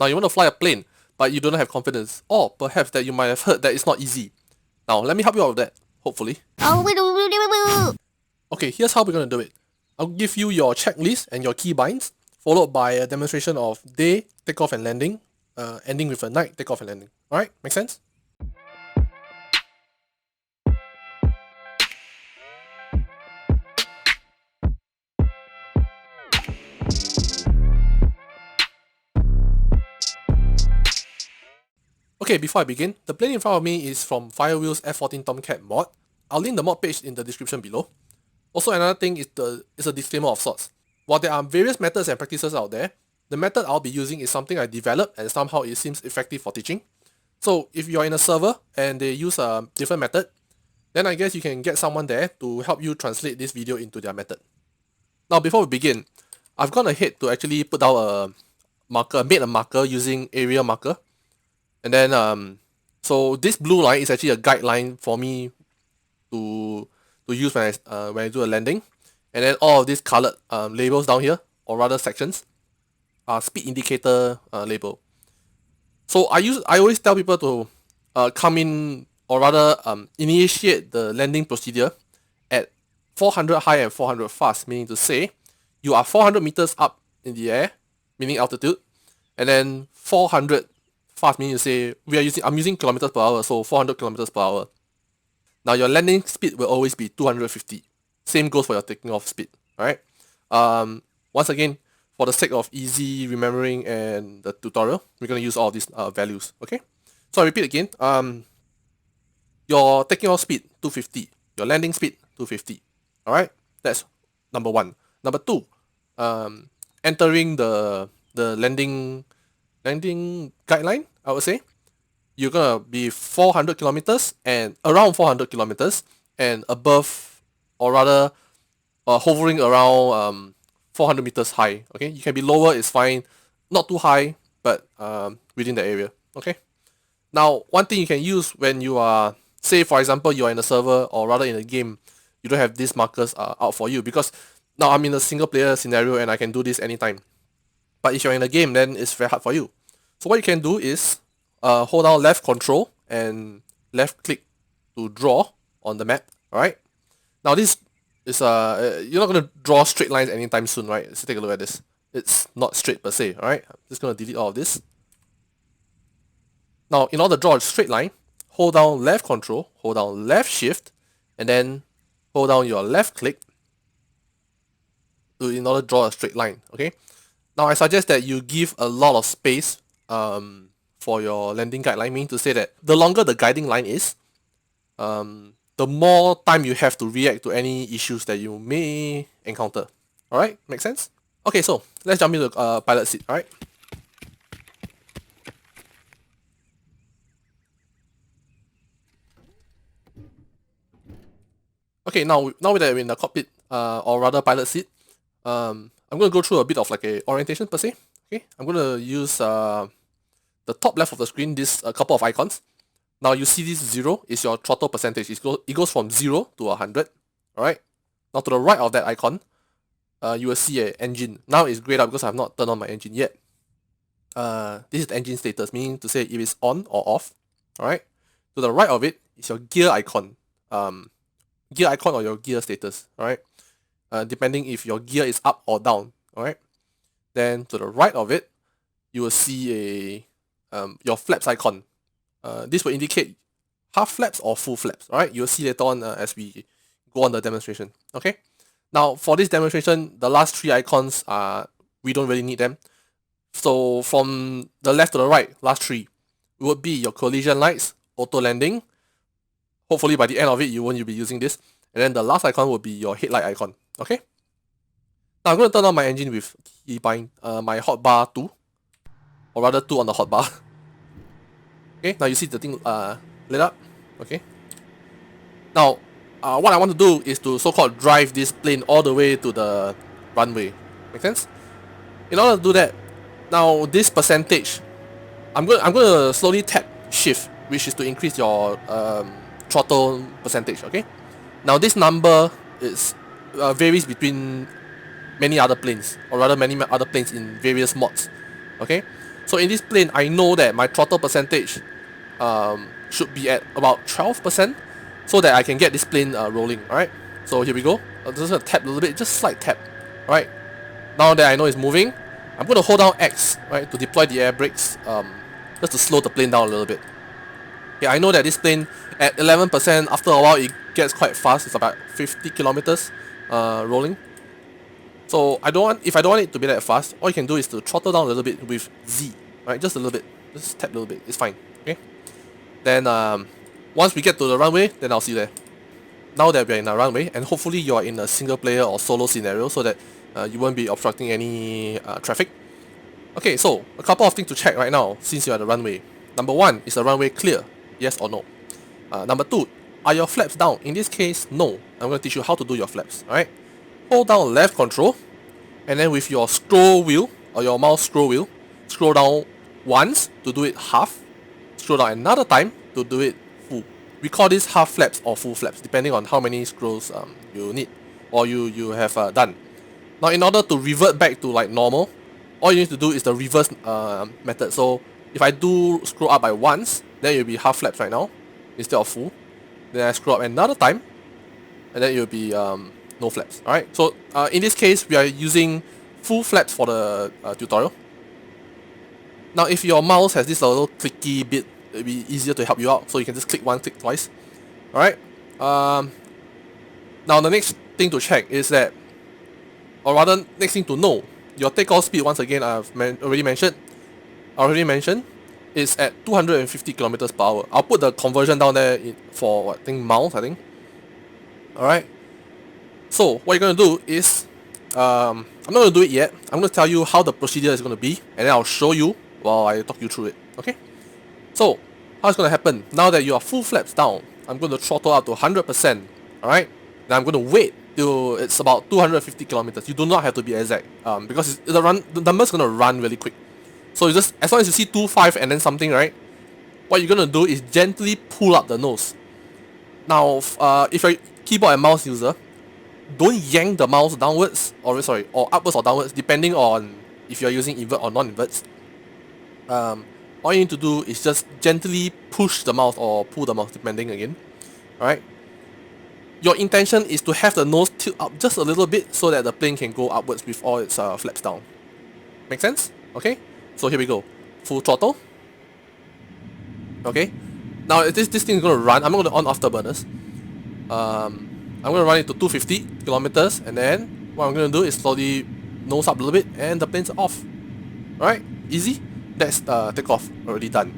Now you want to fly a plane, but you don't have confidence, or perhaps that you might have heard that it's not easy. Now let me help you out with that, hopefully. Okay, here's how we're going to do it. I'll give you your checklist and your keybinds, followed by a demonstration of day, takeoff and landing, ending with a night, takeoff and landing. Alright, make sense? Okay, before I begin, the plane in front of me is from Firewheel's F14 Tomcat mod. I'll link the mod page in the description below. Also, another thing is a disclaimer of sorts. While there are various methods and practices out there, the method I'll be using is something I developed and somehow it seems effective for teaching. So if you're in a server and they use a different method, then I guess you can get someone there to help you translate this video into their method. Now before we begin, I've gone ahead to actually put down a marker, made a marker using area marker. And then so this blue line is actually a guideline for me to use when I do a landing. And then all of these colored labels down here, or rather sections, are speed indicator label. So I always tell people to come in, or rather initiate the landing procedure at 400 high and 400 fast, meaning to say you are 400 meters up in the air, meaning altitude, and then 400 fast, meaning to say I'm using kilometers per hour, so 400 kilometers per hour. Now your landing speed will always be 250. Same goes for your taking off speed. Alright. Once again, for the sake of easy remembering and the tutorial, we're gonna use all of these values. Okay. So I repeat again. Your taking off speed 250. Your landing speed 250. Alright. That's number one. Number two. Entering the landing guideline, I would say. You're gonna be 400 kilometers and around 400 kilometers and above, or rather hovering around 400 meters high. Okay, you can be lower, it's fine, not too high, but within the area. Okay, now one thing you can use when you are, say for example, you are in a server, or rather in a game, you don't have these markers out for you, because now I'm in a single player scenario and I can do this anytime. But if you're in a game, then it's very hard for you. So what you can do is hold down left control and left click to draw on the map. Alright. Now this is you're not gonna draw straight lines anytime soon, right? Let's take a look at this. It's not straight per se. Alright. I'm just gonna delete all of this. Now in order to draw a straight line, hold down left control, hold down left shift, and then hold down your left click in order to draw a straight line. Okay. Now I suggest that you give a lot of space for your landing guideline, meaning to say that the longer the guiding line is, the more time you have to react to any issues that you may encounter. Alright, make sense? Okay, so let's jump into the pilot seat, alright? Okay, now that we're in the cockpit, or rather pilot seat, I'm going to go through a bit of like a orientation per se. Okay, I'm going to use the top left of the screen, this a couple of icons. Now you see this 0 is your throttle percentage. It goes from 0 to 100. Alright. Now to the right of that icon, you will see an engine. Now it's grayed out because I have not turned on my engine yet. This is the engine status, meaning to say if it's on or off. Alright. To the right of it is your gear icon. Gear icon or your gear status. Alright. Depending if your gear is up or down. Alright. Then to the right of it, you will see your flaps icon. This will indicate half flaps or full flaps. Alright, you'll see later on as we go on the demonstration. Okay. Now for this demonstration, the last three icons we don't really need them. So from the left to the right, last three would be your collision lights, auto landing. Hopefully by the end of it, you won't be using this. And then the last icon will be your headlight icon. Okay. Now I'm going to turn on my engine with keybind, my hotbar 2, or rather 2 on the hotbar. Okay, now you see the thing lit up. Okay. Now, what I want to do is to so-called drive this plane all the way to the runway. Make sense? In order to do that, now this percentage, I'm going to slowly tap shift, which is to increase your throttle percentage. Okay. Now this number is varies between many other planes, or rather many other planes in various mods. Okay. So in this plane, I know that my throttle percentage should be at about 12% so that I can get this plane rolling. Alright, so here we go. I'm just gonna tap a little bit, just slight tap. Alright, now that I know it's moving, I'm gonna hold down X, right, to deploy the air brakes, just to slow the plane down a little bit. Yeah, I know that this plane at 11%, after a while it gets quite fast. It's about 50 kilometers rolling. So if I don't want it to be that fast, all you can do is to throttle down a little bit with Z, right? Just a little bit, just tap a little bit. It's fine. Okay. Then once we get to the runway, then I'll see you there. Now that we're in a runway, and hopefully you're in a single player or solo scenario, so that you won't be obstructing any traffic. Okay, so a couple of things to check right now since you're at the runway. Number one, is the runway clear? Yes or no? Number two, are your flaps down? In this case, no. I'm going to teach you how to do your flaps. Alright? Hold down left control, and then with your scroll wheel, or your mouse scroll wheel, scroll down once to do it half, scroll down another time to do it full. We call this half flaps or full flaps, depending on how many scrolls you need, or you have done. Now in order to revert back to like normal, all you need to do is the reverse method. So if I do scroll up by once, then it will be half flaps right now, instead of full. Then I scroll up another time, and then it will be no flaps. Alright, so in this case, we are using full flaps for the tutorial. Now if your mouse has this little clicky bit, it will be easier to help you out, so you can just click once, click twice. Alright, now the next thing to check is that, or rather next thing to know, your takeoff speed, once again I've already mentioned, is at 250 kilometers per hour. I'll put the conversion down there for what, I think miles, I think. Alright, so what you're going to do is, I'm not going to do it yet. I'm going to tell you how the procedure is going to be, and then I'll show you while I talk you through it. Okay, so how it's going to happen, now that you are full flaps down, I'm going to throttle up to 100%. Alright, then I'm going to wait till it's about 250 kilometers. You do not have to be exact, because the number's going to run really quick. So you just, as long as you see 2.5 and then something, right, what you're going to do is gently pull up the nose. Now if you're a keyboard and mouse user, don't yank the mouse downwards, or upwards or downwards, depending on if you're using invert or non-inverts. All you need to do is just gently push the mouse or pull the mouse, depending again. Alright, your intention is to have the nose tilt up just a little bit so that the plane can go upwards with all its flaps down. Make sense? Okay, so here we go. Full throttle. Okay, now this thing is going to run. I'm not going to on afterburners. I'm going to run it to 250 kilometers, and then what I'm going to do is slowly nose up a little bit, and the plane's off. Alright, easy. That's takeoff already done.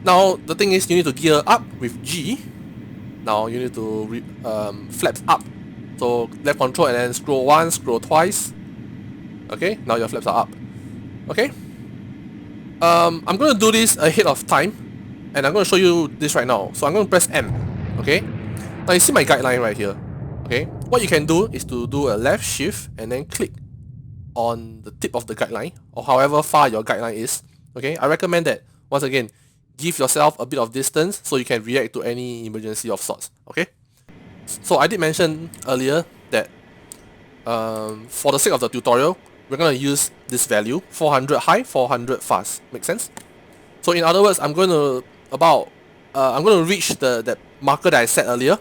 Now the thing is, you need to gear up with G. Now you need to flaps up. So left control and then scroll once, scroll twice. Okay, now your flaps are up. Okay. I'm going to do this ahead of time, and I'm going to show you this right now. So I'm going to press M. Okay. Now you see my guideline right here. Okay. What you can do is to do a left shift and then click on the tip of the guideline, or however far your guideline is. Okay. I recommend that, once again, give yourself a bit of distance so you can react to any emergency of sorts. Okay. So I did mention earlier that for the sake of the tutorial, we're going to use this value, 400 high, 400 fast. Make sense? So in other words, I'm going to reach that marker that I set earlier.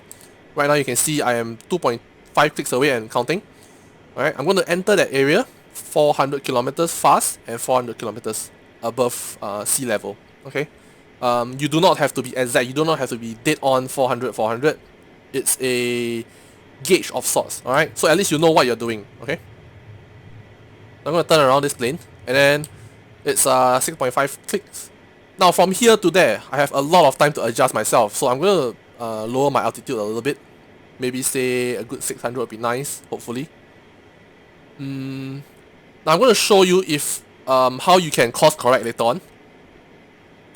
Right now you can see I am 2.5 clicks away and counting. Alright, I'm going to enter that area, 400 kilometers fast and 400 kilometers above sea level. Okay, you do not have to be exact. You do not have to be dead on 400. It's a gauge of sorts. Alright, so at least you know what you're doing. Okay, I'm going to turn around this plane, and then it's 6.5 clicks. Now from here to there, I have a lot of time to adjust myself, so I'm going to lower my altitude a little bit. Maybe say a good 600 would be nice, hopefully. Now I'm going to show you if how you can course correct later on.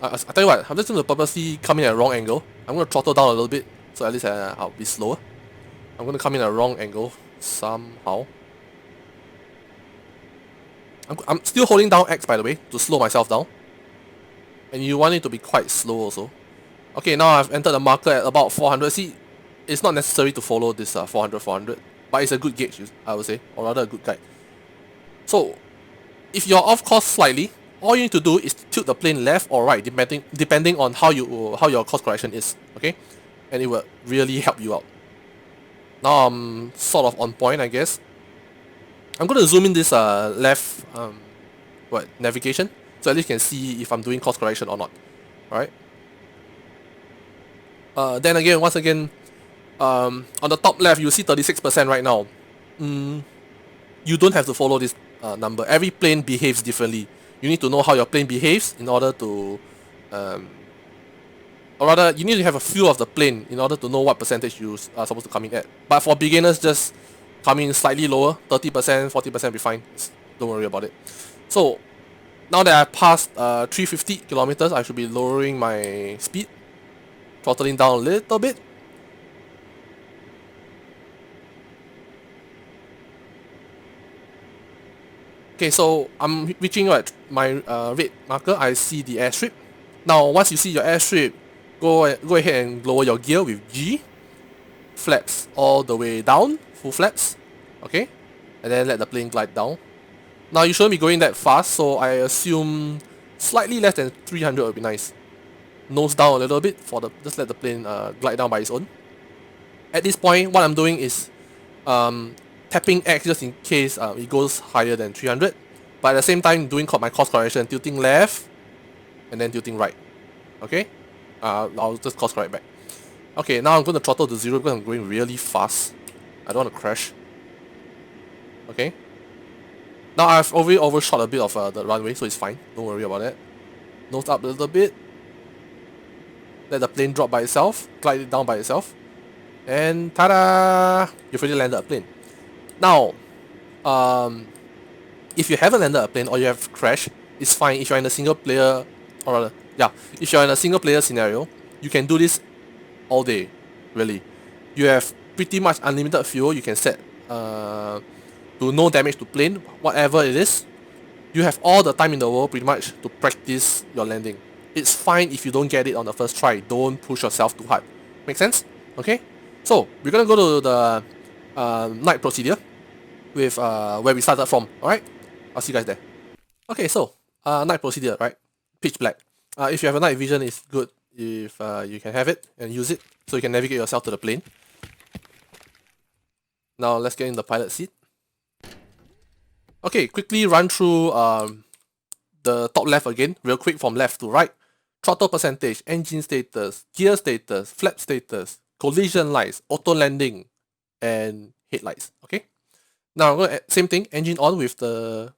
I'll tell you what, I'm just going to purposely come in at a wrong angle. I'm going to throttle down a little bit, so at least I'll be slower. I'm going to come in at a wrong angle somehow. I'm still holding down X, by the way, to slow myself down. And you want it to be quite slow also. Okay, now I've entered the marker at about 400. See, it's not necessary to follow this 400, but it's a good gauge, I would say, or rather a good guide. So, If you're off course slightly, all you need to do is tilt the plane left or right, depending on how your course correction is. Okay, and it will really help you out. Now I'm sort of on point, I guess. I'm gonna zoom in this left navigation, so at least you can see if I'm doing course correction or not. Alright. Then again, once again, on the top left, you see 36% right now. You don't have to follow this number. Every plane behaves differently. You need to know how your plane behaves in order to, or rather, you need to have a feel of the plane in order to know what percentage you are supposed to come in at. But for beginners, just come in slightly lower, 30%, 40% will be fine. Don't worry about it. So, now that I've passed 350 kilometers, I should be lowering my speed, throttling down a little bit. Okay, so I'm reaching my red marker. I see the airstrip. Now, once you see your airstrip, go ahead and lower your gear with G. Flaps all the way down, full flaps. Okay, and then let the plane glide down. Now, you shouldn't be going that fast, so I assume slightly less than 300 would be nice. Nose down a little bit just let the plane glide down by its own. At this point, what I'm doing is tapping X just in case it goes higher than 300, but at the same time doing my course correction, tilting left and then tilting right. Okay, I'll just course correct back. Okay, now I'm going to throttle to 0 because I'm going really fast. I don't want to crash. Okay, now I've already overshot a bit of the runway, so it's fine, don't worry about that. Nose up a little bit, let the plane drop by itself, glide it down by itself, and ta-da! You've already landed a plane. Now, if you haven't landed a plane or you have crashed, it's fine. If you're in a single player, or rather, yeah, if you're in a single player scenario, you can do this all day, really. You have pretty much unlimited fuel. You can set to no damage to plane, whatever it is. You have all the time in the world pretty much to practice your landing. It's fine if you don't get it on the first try. Don't push yourself too hard. Make sense? Okay? So, we're gonna go to the night procedure with where we started from. Alright? I'll see you guys there. Okay, so night procedure, right? Pitch black. If you have a night vision, it's good if you can have it and use it so you can navigate yourself to the plane. Now let's get in the pilot seat. Okay, quickly run through the top left again, real quick from left to right. Throttle percentage, engine status, gear status, flap status, collision lights, auto landing, and headlights. Okay. Now I'm gonna same thing, engine on with 2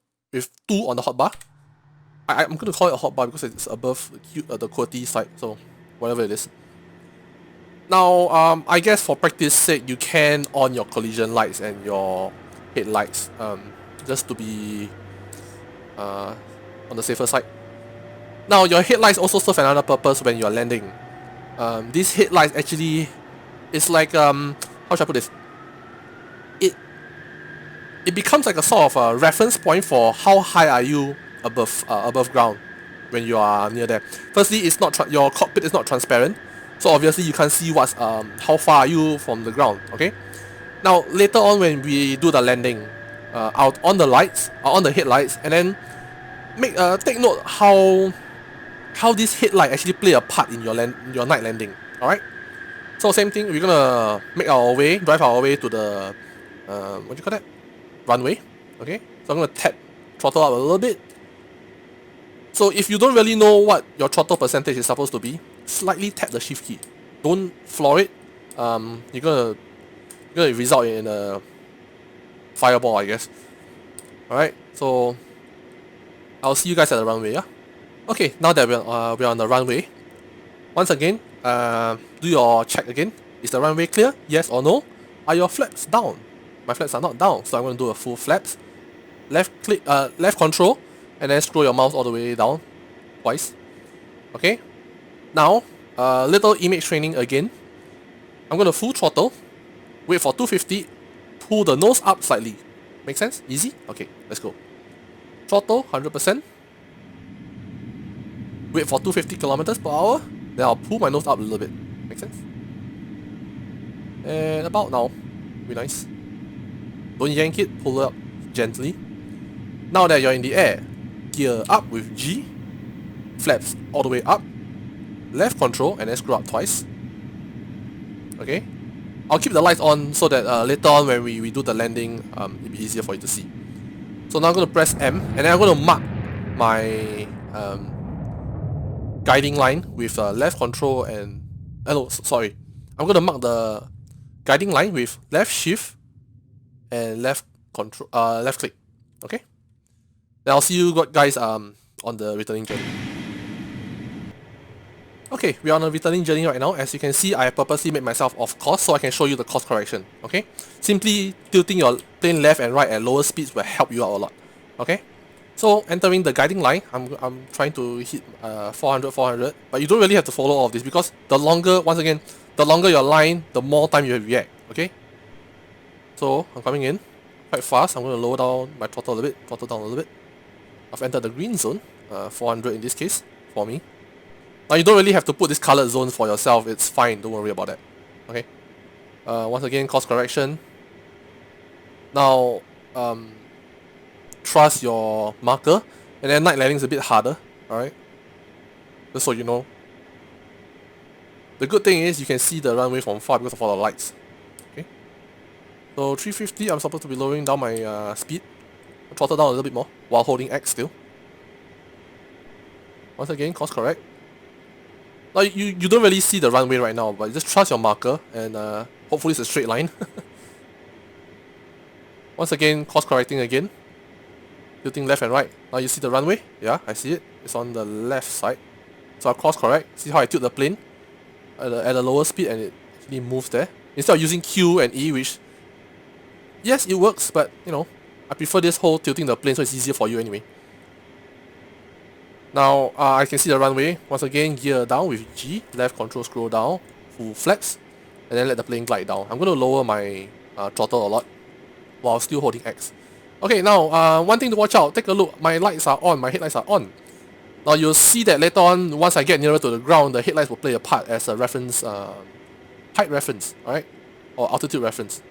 on the hotbar. I'm gonna call it a hotbar because it's above the QWERTY side, so whatever it is. Now I guess for practice sake, you can on your collision lights and your headlights, just to be on the safer side. Now your headlights also serve another purpose when you're landing. These headlights actually, it's like how should I put this? It becomes like a sort of a reference point for how high are you above ground when you are near there. Firstly, it's not your cockpit is not transparent, so obviously you can't see what's how far are you from the ground. Okay. Now later on when we do the landing, out on the lights, on the headlights, and then take note how this headlight actually play a part in your night landing. All right. So same thing, we're gonna drive our way to the what do you call that? Runway. Okay. So I'm gonna tap throttle up a little bit. So if you don't really know what your throttle percentage is supposed to be, slightly tap the shift key. Don't floor it. You're gonna result in a fireball, I guess. Alright, so I'll see you guys at the runway, yeah? Okay, now that we're on the runway, once again, do your check again. Is the runway clear? Yes or no? Are your flaps down? My flaps are not down, so I'm going to do a full flaps. Left control, and then scroll your mouse all the way down twice. Okay. Now, little image training again. I'm going to full throttle, wait for 250, pull the nose up slightly. Make sense? Easy? Okay, let's go. Throttle 100%. Wait for 250 kilometers per hour. Then I'll pull my nose up a little bit. Make sense? And about now. Be nice. Don't yank it, pull it up gently. Now that you're in the air, gear up with G, flaps all the way up, left control and then screw up twice. Okay, I'll keep the lights on so that later on when we do the landing, it'll be easier for you to see. So now I'm going to press M and then I'm going to mark my guiding line with left control and no, sorry, I'm going to mark the guiding line with left shift and left control, left click. Okay, then I'll see you guys on the returning journey. Okay, we are on a returning journey right now. As you can see, I purposely made myself off course so I can show you the course correction. Okay, simply tilting your plane left and right at lower speeds will help you out a lot. Okay, so entering the guiding line, I'm trying to hit 400, but you don't really have to follow all of this because the longer, once again, the longer your line, the more time you react. Okay, so I'm coming in quite fast. I'm going to lower down my throttle a little bit, throttle down a little bit. I've entered the green zone, 400 in this case for me. Now you don't really have to put this colored zone for yourself, it's fine, don't worry about that. Okay. Once again, course correction. Now trust your marker, and then night landing is a bit harder, alright? Just so you know. The good thing is you can see the runway from far because of all the lights. Okay. So 350, I'm supposed to be lowering down my speed. Throttle down a little bit more while holding X still. Once again, course correct. Now you don't really see the runway right now, but just trust your marker and hopefully it's a straight line. Once again, course correcting again. Tilting left and right. Now you see the runway? Yeah, I see it. It's on the left side. So I course correct. See how I tilt the plane at a lower speed and it actually moves there. Instead of using Q and E, which yes, it works, but you know, I prefer this whole tilting the plane so it's easier for you anyway. Now I can see the runway. Once again, gear down with G, left control scroll down, full flaps, and then let the plane glide down. I'm going to lower my throttle a lot while still holding X. Okay, now one thing to watch out, take a look, my lights are on, my headlights are on. Now you'll see that later on, once I get nearer to the ground, the headlights will play a part as a reference, height reference, alright? Or altitude reference.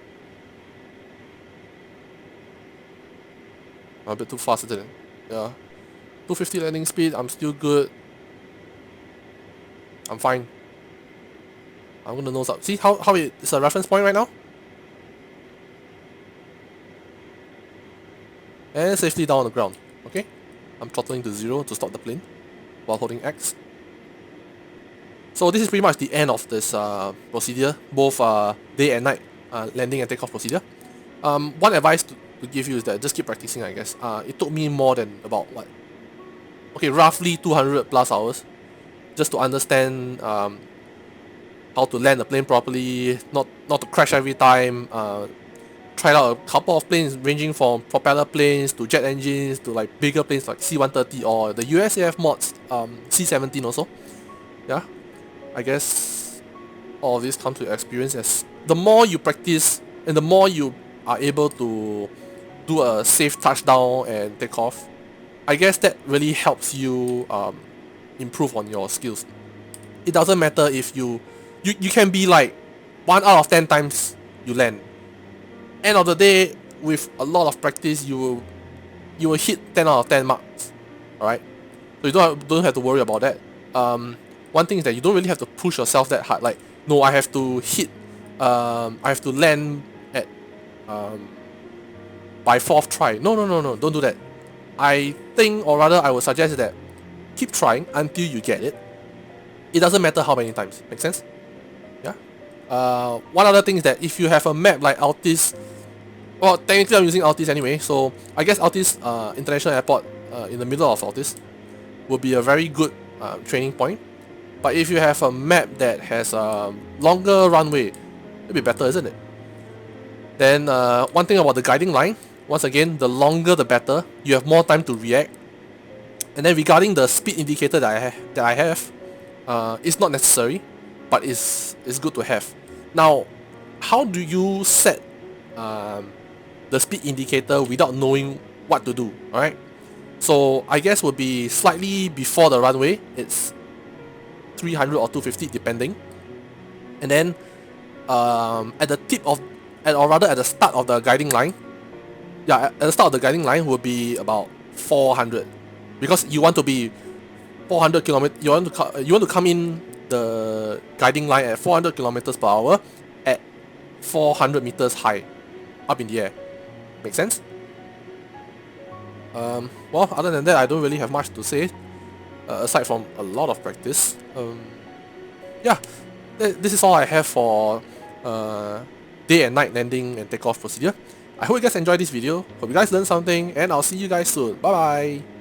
I'm a bit too fast, isn't it? Yeah. 250 landing speed, I'm still good. I'm fine. I'm gonna nose up. See how it's a reference point right now? And safely down on the ground. Okay? I'm throttling to 0 to stop the plane while holding X. So this is pretty much the end of this procedure, both day and night landing and takeoff procedure. One advice to give you is that just keep practicing, I guess. It took me more than about what? Okay, roughly 200 plus hours just to understand how to land the plane properly, not to crash every time. Tried out a couple of planes ranging from propeller planes to jet engines to like bigger planes like C-130 or the USAF mods C-17 also. Yeah, I guess all of this comes with experience. As the more you practice and the more you are able to do a safe touchdown and take off, I guess that really helps you improve on your skills. It doesn't matter if you can be like 1 out of 10 times you land. End of the day, with a lot of practice, you will hit 10 out of 10 marks. Alright? So you don't have to worry about that. One thing is that you don't really have to push yourself that hard. Like, no, I have to hit, I have to land at by 4th try. No, don't do that. I think, or rather I would suggest that keep trying until you get it. It doesn't matter how many times. Make sense? Yeah? One other thing is that if you have a map like Altis, well, technically I'm using Altis anyway, so I guess Altis International Airport in the middle of Altis will be a very good training point. But if you have a map that has a longer runway, it'll be better, isn't it? Then one thing about the guiding line, once again, the longer the better. You have more time to react. And then regarding the speed indicator that I have, it's not necessary, but it's good to have. Now, how do you set the speed indicator without knowing what to do? Alright, so I guess would be slightly before the runway. It's 300 or 250 depending. And then at the tip of, or rather at the start of the guiding line, yeah, at the start of the guiding line will be about 400, because you want to be 400 kilometers. You want to come in the guiding line at 400 kilometers per hour at 400 meters high, up in the air. Make sense? Well, other than that, I don't really have much to say, aside from a lot of practice. Yeah, this is all I have for day and night landing and takeoff procedure. I hope you guys enjoyed this video. Hope you guys learned something, and I'll see you guys soon. Bye bye.